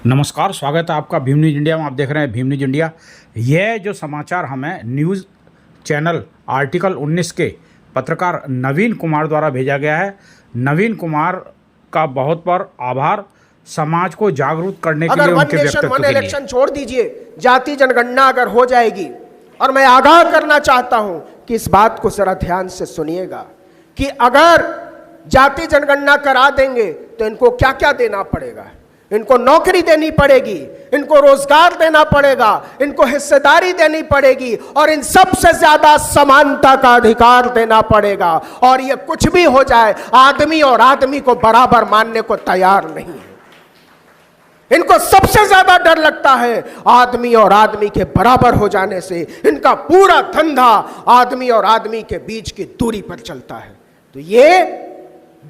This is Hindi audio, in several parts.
नमस्कार, स्वागत है आपका भीम न्यूज़ इंडिया में। आप देख रहे हैं भीम न्यूज़ इंडिया। यह जो समाचार हमें न्यूज़ चैनल आर्टिकल 19 के पत्रकार नवीन कुमार द्वारा भेजा गया है। नवीन कुमार का बहुत बहुत आभार समाज को जागरूक करने के लिए, उनके व्यक्तित्व के लिए। इलेक्शन छोड़ दीजिए, जाति जनगणना अगर हो जाएगी, और मैं आगाह करना चाहता हूं कि इस बात को जरा ध्यान से सुनिएगा कि अगर जाति जनगणना करा देंगे तो इनको क्या क्या देना पड़ेगा। इनको नौकरी देनी पड़ेगी, इनको रोजगार देना पड़ेगा, इनको हिस्सेदारी देनी पड़ेगी, और इन सबसे ज्यादा समानता का अधिकार देना पड़ेगा। और ये कुछ भी हो जाए, आदमी और आदमी को बराबर मानने को तैयार नहीं है। इनको सबसे ज्यादा डर लगता है आदमी और आदमी के बराबर हो जाने से। इनका पूरा धंधा आदमी और आदमी के बीच की दूरी पर चलता है। तो ये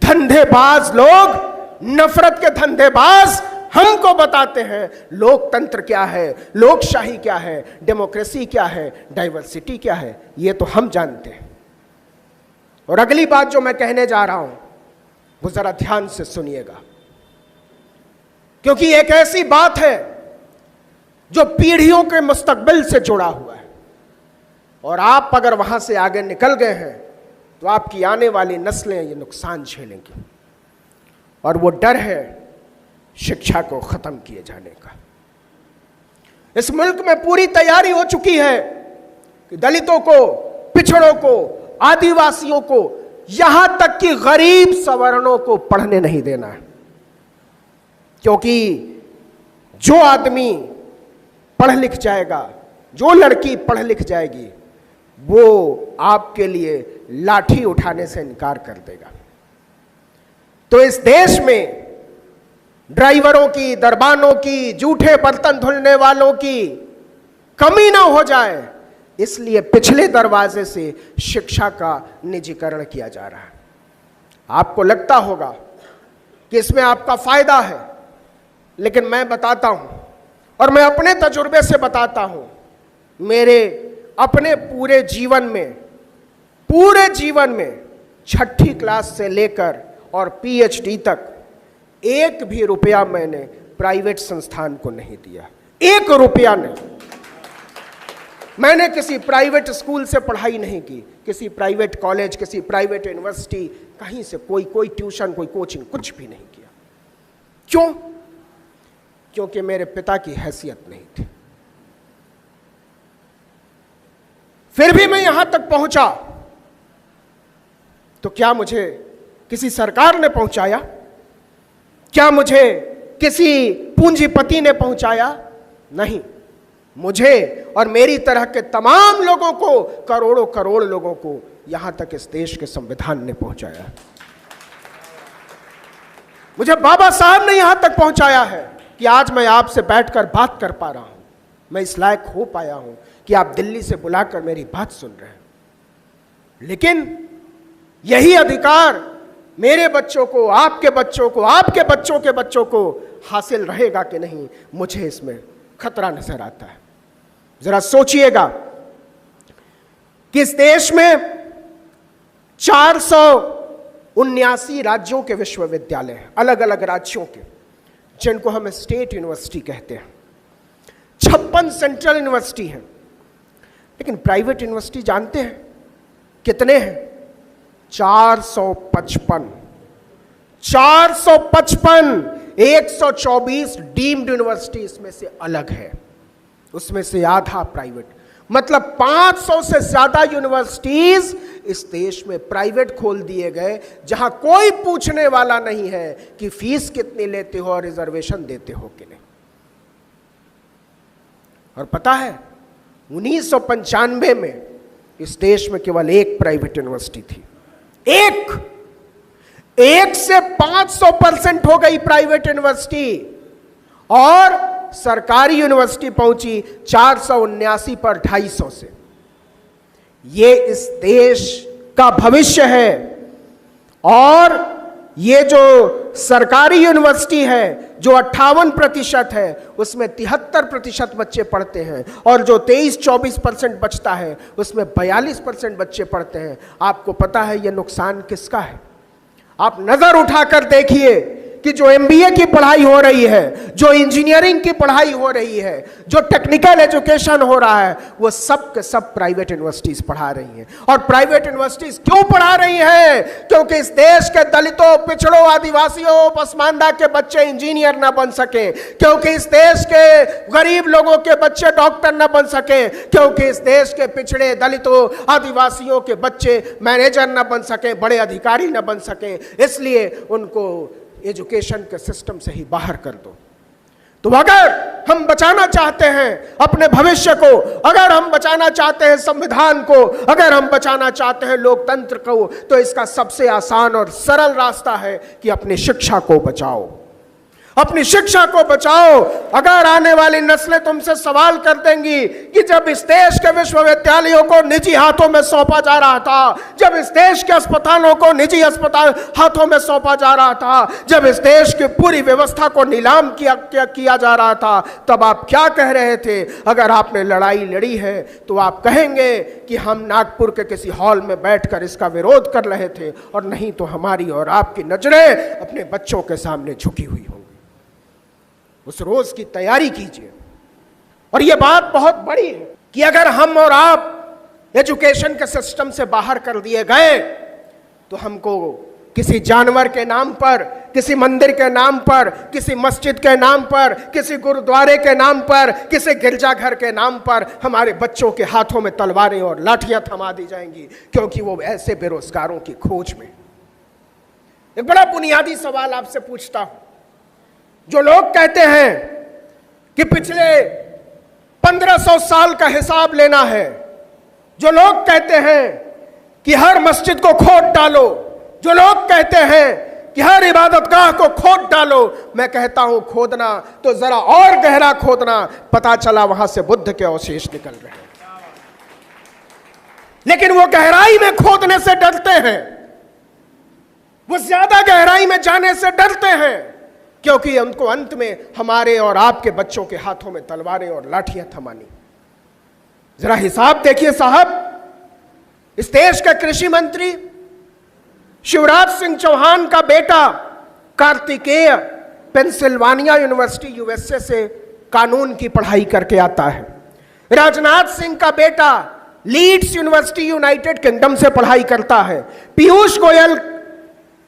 धंधेबाज लोग, नफरत के धंधेबाज हमको बताते हैं लोकतंत्र क्या है, लोकशाही क्या है, डेमोक्रेसी क्या है, डाइवर्सिटी क्या है। ये तो हम जानते हैं। और अगली बात जो मैं कहने जा रहा हूं वो जरा ध्यान से सुनिएगा, क्योंकि एक ऐसी बात है जो पीढ़ियों के मुस्तकबिल से जुड़ा हुआ है। और आप अगर वहां से आगे निकल गए हैं तो आपकी आने वाली नस्लें ये नुकसान झेलेंगी। और वो डर है शिक्षा को खत्म किए जाने का। इस मुल्क में पूरी तैयारी हो चुकी है कि दलितों को, पिछड़ों को, आदिवासियों को, यहां तक कि गरीब सवर्णों को पढ़ने नहीं देना है। क्योंकि जो आदमी पढ़ लिख जाएगा, जो लड़की पढ़ लिख जाएगी, वो आपके लिए लाठी उठाने से इनकार कर देगा। तो इस देश में ड्राइवरों की, दरबानों की, जूठे बर्तन धुलने वालों की कमी ना हो जाए, इसलिए पिछले दरवाजे से शिक्षा का निजीकरण किया जा रहा है। आपको लगता होगा कि इसमें आपका फायदा है, लेकिन मैं बताता हूं, और मैं अपने तजुर्बे से बताता हूं, मेरे अपने पूरे जीवन में 6ठी क्लास से लेकर और पीएचडी तक एक भी रुपया मैंने प्राइवेट संस्थान को नहीं दिया। 1 रुपया नहीं। मैंने किसी प्राइवेट स्कूल से पढ़ाई नहीं की, किसी प्राइवेट कॉलेज, किसी प्राइवेट यूनिवर्सिटी, कहीं से कोई ट्यूशन, कोई कोचिंग, कुछ भी नहीं किया। क्यों? क्योंकि मेरे पिता की हैसियत नहीं थी। फिर भी मैं यहां तक पहुंचा तो क्या मुझे किसी सरकार ने पहुंचाया? क्या मुझे किसी पूंजीपति ने पहुंचाया? नहीं। मुझे और मेरी तरह के तमाम लोगों को, करोड़ों करोड़ लोगों को यहां तक इस देश के संविधान ने पहुंचाया। मुझे बाबा साहब ने यहां तक पहुंचाया है कि आज मैं आपसे बैठकर बात कर पा रहा हूं। मैं इस लायक हो पाया हूं कि आप दिल्ली से बुलाकर मेरी बात सुन रहे हैं। लेकिन यही अधिकार मेरे बच्चों को, आपके बच्चों को, आपके बच्चों के बच्चों को हासिल रहेगा कि नहीं, मुझे इसमें खतरा नजर आता है। जरा सोचिएगा कि इस देश में 479 राज्यों के विश्वविद्यालय हैं, अलग अलग राज्यों के, जिनको हम स्टेट यूनिवर्सिटी कहते हैं। 56 सेंट्रल यूनिवर्सिटी हैं। लेकिन प्राइवेट यूनिवर्सिटी जानते हैं कितने हैं? 455। 124 डीम्ड यूनिवर्सिटी इसमें से अलग है, उसमें से आधा प्राइवेट। मतलब 500 से ज्यादा यूनिवर्सिटीज इस देश में प्राइवेट खोल दिए गए, जहां कोई पूछने वाला नहीं है कि फीस कितनी लेते हो और रिजर्वेशन देते हो कि नहीं। और पता है, 1995 में इस देश में केवल 1 प्राइवेट यूनिवर्सिटी थी। एक से 500% हो गई प्राइवेट यूनिवर्सिटी, और सरकारी यूनिवर्सिटी पहुंची 479 पर 250 से। ये इस देश का भविष्य है। और ये जो सरकारी यूनिवर्सिटी है, जो 58% है, उसमें 73% बच्चे पढ़ते हैं, और जो 23-24% बचता है, उसमें 42% बच्चे पढ़ते हैं। आपको पता है ये नुकसान किसका है? आप नजर उठाकर देखिए कि जो एमबीए की पढ़ाई हो रही है, जो इंजीनियरिंग की पढ़ाई हो रही है, जो टेक्निकल एजुकेशन हो रहा है, वो सब के सब प्राइवेट यूनिवर्सिटीज पढ़ा रही हैं। और प्राइवेट यूनिवर्सिटीज क्यों पढ़ा रही हैं? क्योंकि इस देश के दलितों, पिछड़ों, आदिवासियों, पसमानदा के बच्चे इंजीनियर ना बन सके, क्योंकि इस देश के गरीब लोगों के बच्चे डॉक्टर ना बन सके, क्योंकि इस देश के पिछड़े दलितों, आदिवासियों के बच्चे मैनेजर ना बन सके, बड़े अधिकारी ना बन सके। इसलिए उनको एजुकेशन के सिस्टम से ही बाहर कर दो। तो अगर हम बचाना चाहते हैं अपने भविष्य को, अगर हम बचाना चाहते हैं संविधान को, अगर हम बचाना चाहते हैं लोकतंत्र को, तो इसका सबसे आसान और सरल रास्ता है कि अपनी शिक्षा को बचाओ, अपनी शिक्षा को बचाओ। अगर आने वाली नस्लें तुमसे सवाल कर देंगी कि जब इस देश के विश्वविद्यालयों को निजी हाथों में सौंपा जा रहा था, जब इस देश के अस्पतालों को निजी अस्पताल हाथों में सौंपा जा रहा था, जब इस देश की पूरी व्यवस्था को नीलाम किया जा रहा था, तब आप क्या कह रहे थे? अगर आपने लड़ाई लड़ी है तो आप कहेंगे कि हम नागपुर के किसी हॉल में बैठकर इसका विरोध कर रहे थे, और नहीं तो हमारी और आपकी नजरें अपने बच्चों के सामने झुकी हुई होंगी। उस रोज की तैयारी कीजिए। और यह बात बहुत बड़ी है कि अगर हम और आप एजुकेशन के सिस्टम से बाहर कर दिए गए तो हमको किसी जानवर के नाम पर, किसी मंदिर के नाम पर, किसी मस्जिद के नाम पर, किसी गुरुद्वारे के नाम पर, किसी गिरजाघर के नाम पर हमारे बच्चों के हाथों में तलवारें और लाठियां थमा दी जाएंगी, क्योंकि वो ऐसे बेरोजगारों की खोज में। एक बड़ा बुनियादी सवाल आपसे पूछता हूं। जो लोग कहते हैं कि पिछले 1500 साल का हिसाब लेना है, जो लोग कहते हैं कि हर मस्जिद को खोद डालो, जो लोग कहते हैं कि हर इबादतगाह को खोद डालो, मैं कहता हूं खोदना तो जरा और गहरा खोदना, पता चला वहां से बुद्ध के अवशेष निकल रहे हैं। लेकिन वो गहराई में खोदने से डरते हैं, वो ज्यादा गहराई में जाने से डरते हैं, क्योंकि उनको अंत में हमारे और आपके बच्चों के हाथों में तलवारें और लाठियां थमानी। जरा हिसाब देखिए साहब, इस देश के कृषि मंत्री शिवराज सिंह चौहान का बेटा कार्तिकेय पेंसिल्वानिया यूनिवर्सिटी यूएसए से कानून की पढ़ाई करके आता है। राजनाथ सिंह का बेटा लीड्स यूनिवर्सिटी यूनाइटेड किंगडम से पढ़ाई करता है। पीयूष गोयल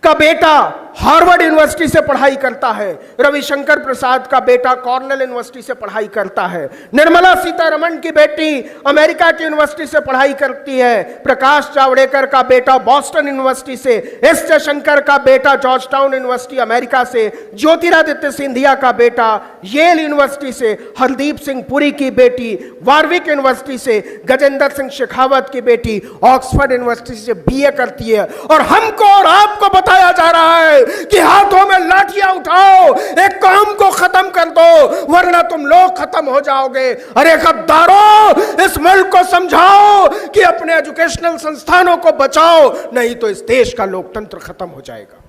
का बेटा हार्वर्ड यूनिवर्सिटी से पढ़ाई करता है। रविशंकर प्रसाद का बेटा कॉर्नेल यूनिवर्सिटी से पढ़ाई करता है। निर्मला सीतारमण की बेटी अमेरिका की यूनिवर्सिटी से पढ़ाई करती है। प्रकाश जावड़ेकर का बेटा बॉस्टन यूनिवर्सिटी से, एस जयशंकर का बेटा जॉर्ज टाउन यूनिवर्सिटी अमेरिका से, ज्योतिरादित्य सिंधिया का बेटा येल यूनिवर्सिटी से, हरदीप सिंह पुरी की बेटी वार्विक यूनिवर्सिटी से, गजेंद्र सिंह शेखावत की बेटी ऑक्सफोर्ड यूनिवर्सिटी से बीए करती है। और हमको और आपको बताया जा रहा है कि हाथों में लाठियां उठाओ, एक कौम को खत्म कर दो, वरना तुम लोग खत्म हो जाओगे। अरे गद्दारों, इस मुल्क को समझाओ कि अपने एजुकेशनल संस्थानों को बचाओ, नहीं तो इस देश का लोकतंत्र खत्म हो जाएगा।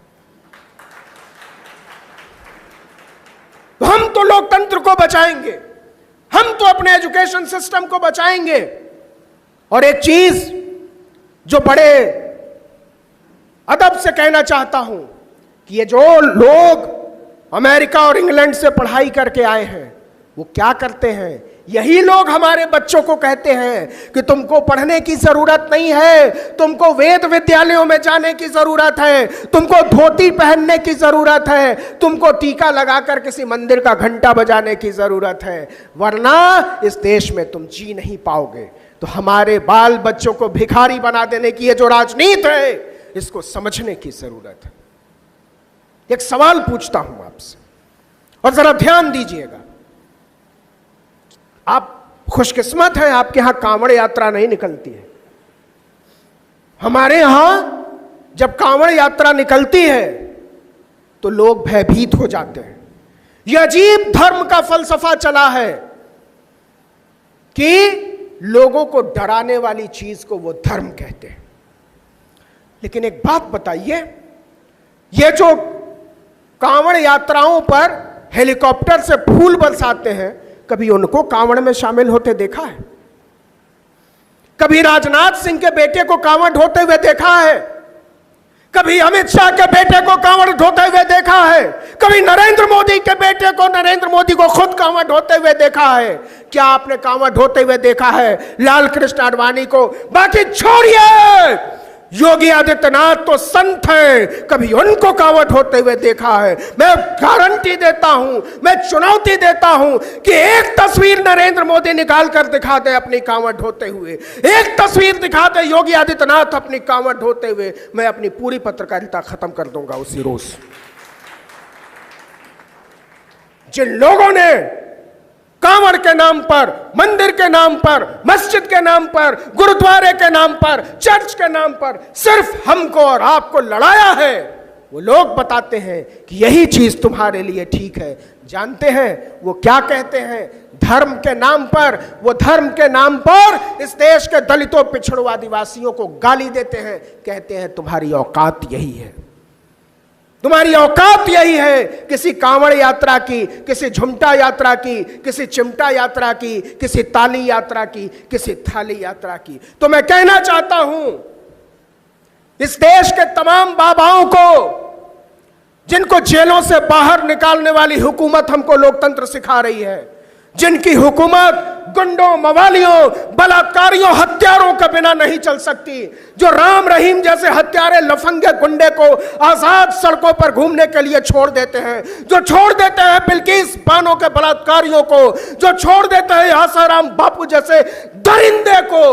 तो हम तो लोकतंत्र को बचाएंगे, हम तो अपने एजुकेशन सिस्टम को बचाएंगे। और एक चीज जो बड़े अदब से कहना चाहता हूं कि ये जो लोग अमेरिका और इंग्लैंड से पढ़ाई करके आए हैं, वो क्या करते हैं? यही लोग हमारे बच्चों को कहते हैं कि तुमको पढ़ने की जरूरत नहीं है, तुमको वेद विद्यालयों में जाने की जरूरत है, तुमको धोती पहनने की जरूरत है, तुमको टीका लगाकर किसी मंदिर का घंटा बजाने की जरूरत है, वरना इस देश में तुम जी नहीं पाओगे। तो हमारे बाल बच्चों को भिखारी बना देने की ये जो राजनीति है, इसको समझने की जरूरत है। एक सवाल पूछता हूं आपसे, और जरा ध्यान दीजिएगा। आप खुशकिस्मत हैं, आपके यहां कांवड़ यात्रा नहीं निकलती है। हमारे यहां जब कांवड़ यात्रा निकलती है तो लोग भयभीत हो जाते हैं। यह अजीब धर्म का फलसफा चला है कि लोगों को डराने वाली चीज को वो धर्म कहते हैं। लेकिन एक बात बताइए, ये जो कांवड़ यात्राओं पर हेलीकॉप्टर से फूल बरसाते हैं, कभी उनको कांवड़ में शामिल होते देखा है? कभी राजनाथ सिंह के बेटे को कांवड़ ढोते हुए देखा है? कभी अमित शाह के बेटे को कांवड़ ढोते हुए देखा है, कभी नरेंद्र मोदी के बेटे को, नरेंद्र मोदी को खुद कांवड़ ढोते हुए देखा है? क्या आपने कांवड़ ढोते हुए देखा है लाल कृष्ण आडवाणी को? बाकी छोड़िए, योगी आदित्यनाथ तो संत हैं, कभी उनको कांवड़ ढोते हुए देखा है? मैं गारंटी देता हूं, मैं चुनौती देता हूं कि एक तस्वीर नरेंद्र मोदी निकाल कर दिखा दे अपनी कांवड़ ढोते हुए, एक तस्वीर दिखा दे योगी आदित्यनाथ अपनी कांवड़ ढोते हुए, मैं अपनी पूरी पत्रकारिता खत्म कर दूंगा उसी रोज। जिन लोगों ने कांवड़ के नाम पर, मंदिर के नाम पर, मस्जिद के नाम पर, गुरुद्वारे के नाम पर, चर्च के नाम पर सिर्फ हमको और आपको लड़ाया है, वो लोग बताते हैं कि यही चीज तुम्हारे लिए ठीक है। जानते हैं वो क्या कहते हैं? धर्म के नाम पर, वो धर्म के नाम पर इस देश के दलितों, पिछड़ों, आदिवासियों को गाली देते हैं, कहते हैं तुम्हारी औकात यही है, तुम्हारी औकात यही है। किसी कांवड़ यात्रा की, किसी झुमटा यात्रा की, किसी चिमटा यात्रा की, किसी ताली यात्रा की, किसी थाली यात्रा की। तो मैं कहना चाहता हूं इस देश के तमाम बाबाओं को, जिनको जेलों से बाहर निकालने वाली हुकूमत हमको लोकतंत्र सिखा रही है, जिनकी हुकूमत गुंडों, मवालियों, बलात्कारियों, हत्यारों के बिना नहीं चल सकती, जो राम रहीम जैसे हत्यारे, लफंगे, गुंडे को आजाद सड़कों पर घूमने के लिए छोड़ देते हैं, जो छोड़ देते हैं बिल्किस बानो के बलात्कारियों को, जो छोड़ देते हैं आसाराम बापू जैसे दरिंदे को,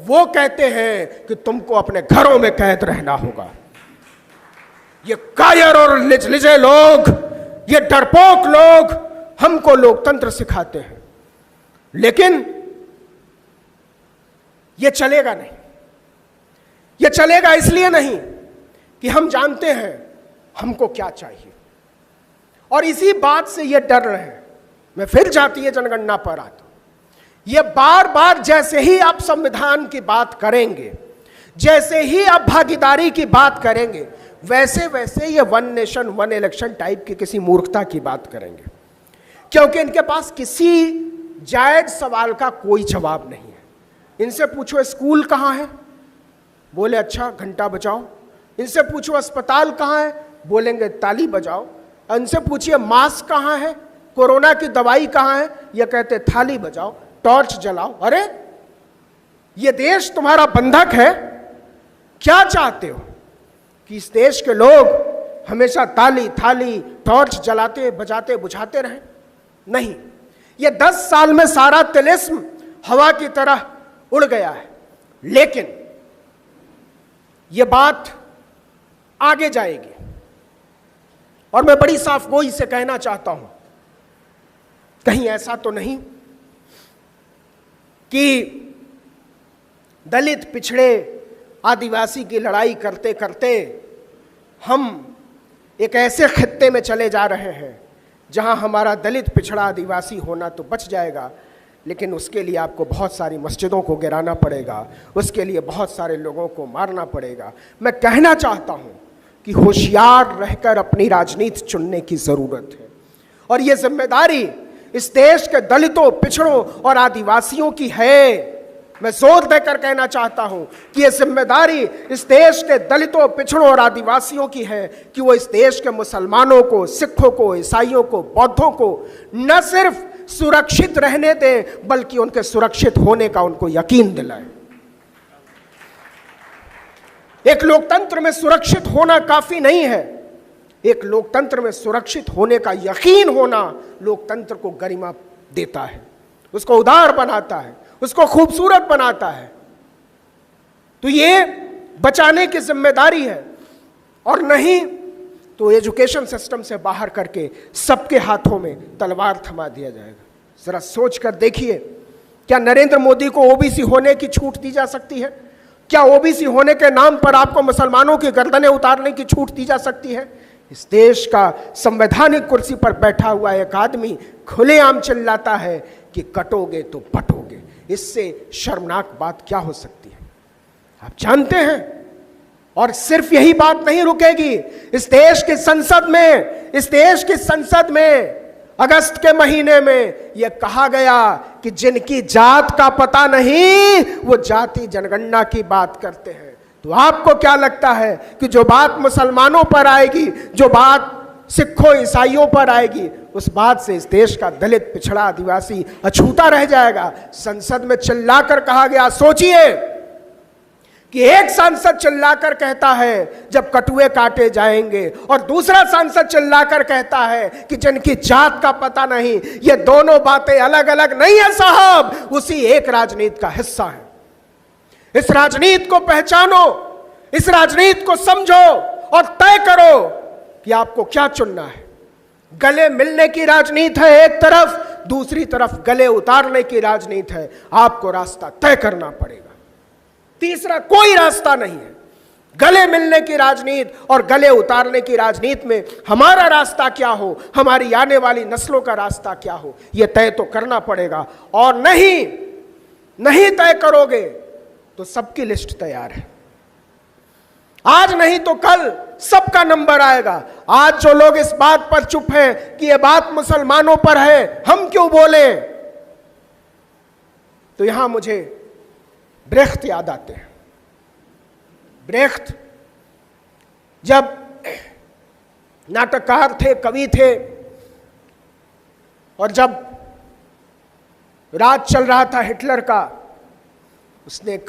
वो कहते हैं कि तुमको अपने घरों में कैद रहना होगा। ये कायर और लिजे लोग, ये डरपोक लोग हमको लोकतंत्र सिखाते हैं, लेकिन ये चलेगा नहीं। ये चलेगा इसलिए नहीं कि हम जानते हैं हमको क्या चाहिए, और इसी बात से ये डर रहे हैं। मैं फिर जातीय जनगणना पर आता हूं। ये बार बार जैसे ही आप संविधान की बात करेंगे, जैसे ही आप भागीदारी की बात करेंगे, वैसे वैसे ये one nation one election type की किसी मूर्खता की बात करेंगे, क्योंकि इनके पास किसी जायज सवाल का कोई जवाब नहीं है। इनसे पूछो स्कूल कहाँ है, बोले अच्छा घंटा बजाओ। इनसे पूछो अस्पताल कहाँ है, बोलेंगे ताली बजाओ। इनसे पूछिए मास्क कहाँ है, कोरोना की दवाई कहाँ है, ये कहते थाली बजाओ, टॉर्च जलाओ। अरे ये देश तुम्हारा बंधक है, क्या चाहते हो कि इस देश के लोग हमेशा ताली, थाली, टॉर्च जलाते, बजाते, बुझाते रहें? नहीं, ये 10 साल में सारा तिलिस्म हवा की तरह उड़ गया है। लेकिन ये बात आगे जाएगी, और मैं बड़ी साफगोई से कहना चाहता हूं, कहीं ऐसा तो नहीं कि दलित, पिछड़े, आदिवासी की लड़ाई करते करते हम एक ऐसे खित्ते में चले जा रहे हैं जहां हमारा दलित, पिछड़ा, आदिवासी होना तो बच जाएगा, लेकिन उसके लिए आपको बहुत सारी मस्जिदों को गिराना पड़ेगा, उसके लिए बहुत सारे लोगों को मारना पड़ेगा। मैं कहना चाहता हूं कि होशियार रहकर अपनी राजनीति चुनने की जरूरत है, और ये जिम्मेदारी इस देश के दलितों, पिछड़ों और आदिवासियों की है। मैं जोर देकर कहना चाहता हूं कि यह जिम्मेदारी इस देश के दलितों, पिछड़ों और आदिवासियों की है कि वो इस देश के मुसलमानों को, सिखों को, ईसाइयों को, बौद्धों को न सिर्फ सुरक्षित रहने दें, बल्कि उनके सुरक्षित होने का उनको यकीन दिलाएं। एक लोकतंत्र में सुरक्षित होना काफी नहीं है, एक लोकतंत्र में सुरक्षित होने का यकीन होना लोकतंत्र को गरिमा देता है, उसको उदार बनाता है, उसको खूबसूरत बनाता है। तो ये बचाने की जिम्मेदारी है, और नहीं तो एजुकेशन सिस्टम से बाहर करके सबके हाथों में तलवार थमा दिया जाएगा। जरा सोच कर देखिए, क्या नरेंद्र मोदी को ओबीसी होने की छूट दी जा सकती है? क्या ओबीसी होने के नाम पर आपको मुसलमानों की गर्दनें उतारने की छूट दी जा सकती है? इस देश का संवैधानिक कुर्सी पर बैठा हुआ एक आदमी खुलेआम चिल्लाता है कि कटोगे तो पटोगे। इससे शर्मनाक बात क्या हो सकती है? आप जानते हैं, और सिर्फ यही बात नहीं रुकेगी। इस देश की संसद में अगस्त के महीने में यह कहा गया कि जिनकी जात का पता नहीं वो जाति जनगणना की बात करते हैं। तो आपको क्या लगता है कि जो बात मुसलमानों पर आएगी, जो बात सिखों ईसाइयों पर आएगी, उस बात से इस देश का दलित, पिछड़ा, आदिवासी अछूता रह जाएगा? संसद में चिल्लाकर कहा गया, सोचिए कि एक सांसद चिल्लाकर कहता है जब कटुए काटे जाएंगे, और दूसरा सांसद चिल्लाकर कहता है कि जिनकी जात का पता नहीं। ये दोनों बातें अलग अलग नहीं है साहब, उसी एक राजनीति का हिस्सा है। इस राजनीति को पहचानो, इस राजनीति को समझो और तय करो कि आपको क्या चुनना है। गले मिलने की राजनीति है एक तरफ, दूसरी तरफ गले उतारने की राजनीति है। आपको रास्ता तय करना पड़ेगा, तीसरा कोई रास्ता नहीं है। गले मिलने की राजनीति और गले उतारने की राजनीति में हमारा रास्ता क्या हो, हमारी आने वाली नस्लों का रास्ता क्या हो, यह तय तो करना पड़ेगा। और नहीं तय करोगे तो सबकी लिस्ट तैयार है। आज नहीं तो कल सबका नंबर आएगा। आज जो लोग इस बात पर चुप हैं कि यह बात मुसलमानों पर है, हम क्यों बोले, तो यहां मुझे ब्रेख्त याद आते हैं। ब्रेख्त जब नाटककार थे, कवि थे, और जब राज चल रहा था हिटलर का, उसने एक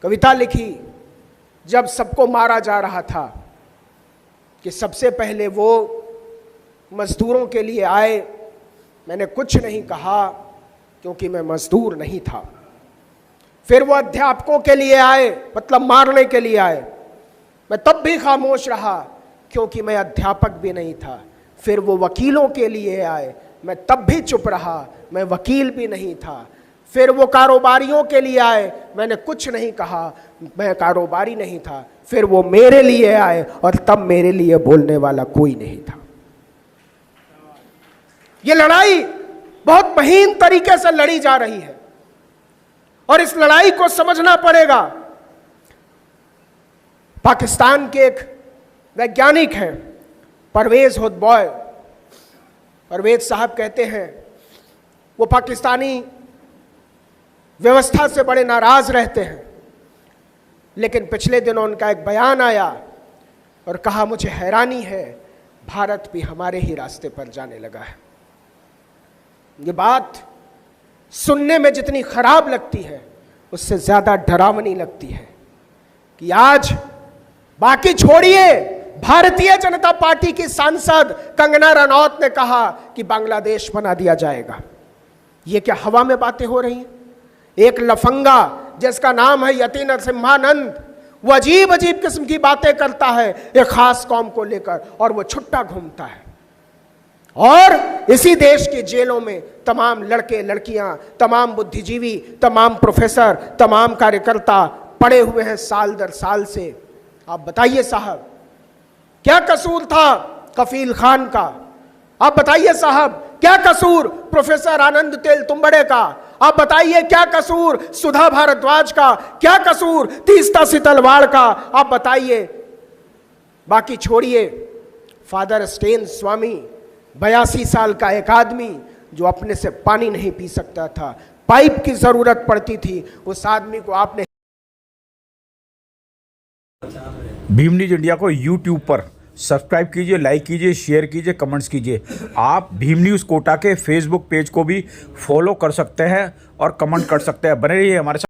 कविता लिखी जब सबको मारा जा रहा था, कि सबसे पहले वो मजदूरों के लिए आए, मैंने कुछ नहीं कहा क्योंकि मैं मजदूर नहीं था। फिर वो अध्यापकों के लिए आए, मतलब मारने के लिए आए, मैं तब भी खामोश रहा क्योंकि मैं अध्यापक भी नहीं था। फिर वो वकीलों के लिए आए, मैं तब भी चुप रहा, मैं वकील भी नहीं था। फिर वो कारोबारियों के लिए आए, मैंने कुछ नहीं कहा, मैं कारोबारी नहीं था। फिर वो मेरे लिए आए और तब मेरे लिए बोलने वाला कोई नहीं था। ये लड़ाई बहुत महीन तरीके से लड़ी जा रही है और इस लड़ाई को समझना पड़ेगा। पाकिस्तान के एक वैज्ञानिक हैं परवेज होतबॉय, परवेज साहब कहते हैं वो पाकिस्तानी व्यवस्था से बड़े नाराज रहते हैं, लेकिन पिछले दिनों उनका एक बयान आया और कहा, मुझे हैरानी है भारत भी हमारे ही रास्ते पर जाने लगा है। ये बात सुनने में जितनी खराब लगती है, उससे ज्यादा डरावनी लगती है कि आज बाकी छोड़िए, भारतीय जनता पार्टी की सांसद कंगना रनौत ने कहा कि बांग्लादेश बना दिया जाएगा। ये क्या हवा में बातें हो रही हैं? एक लफंगा जिसका नाम है यति नरसिम्हानंद, वो अजीब अजीब किस्म की बातें करता है एक खास कौम को लेकर, और वो छुट्टा घूमता है। और इसी देश की जेलों में तमाम लड़के लड़कियां, तमाम बुद्धिजीवी, तमाम प्रोफेसर, तमाम कार्यकर्ता पड़े हुए हैं साल दर साल से। आप बताइए साहब, क्या कसूर था कफील खान का? आप बताइए साहब, क्या कसूर प्रोफेसर आनंद तेलतुंबड़े का? आप बताइए क्या कसूर सुधा भारद्वाज का? क्या कसूर तीस्ता सितलवाड़ का? आप बताइए। बाकी छोड़िए, फादर स्टेन स्वामी, 82 साल का एक आदमी जो अपने से पानी नहीं पी सकता था, पाइप की जरूरत पड़ती थी, उस आदमी को आपने। भीम न्यूज इंडिया को यूट्यूब पर सब्सक्राइब कीजिए, लाइक कीजिए, शेयर कीजिए, कमेंट्स कीजिए। आप भीम न्यूज़ कोटा के फेसबुक पेज को भी फॉलो कर सकते हैं और कमेंट कर सकते हैं। बने रहिए हमारे साथ।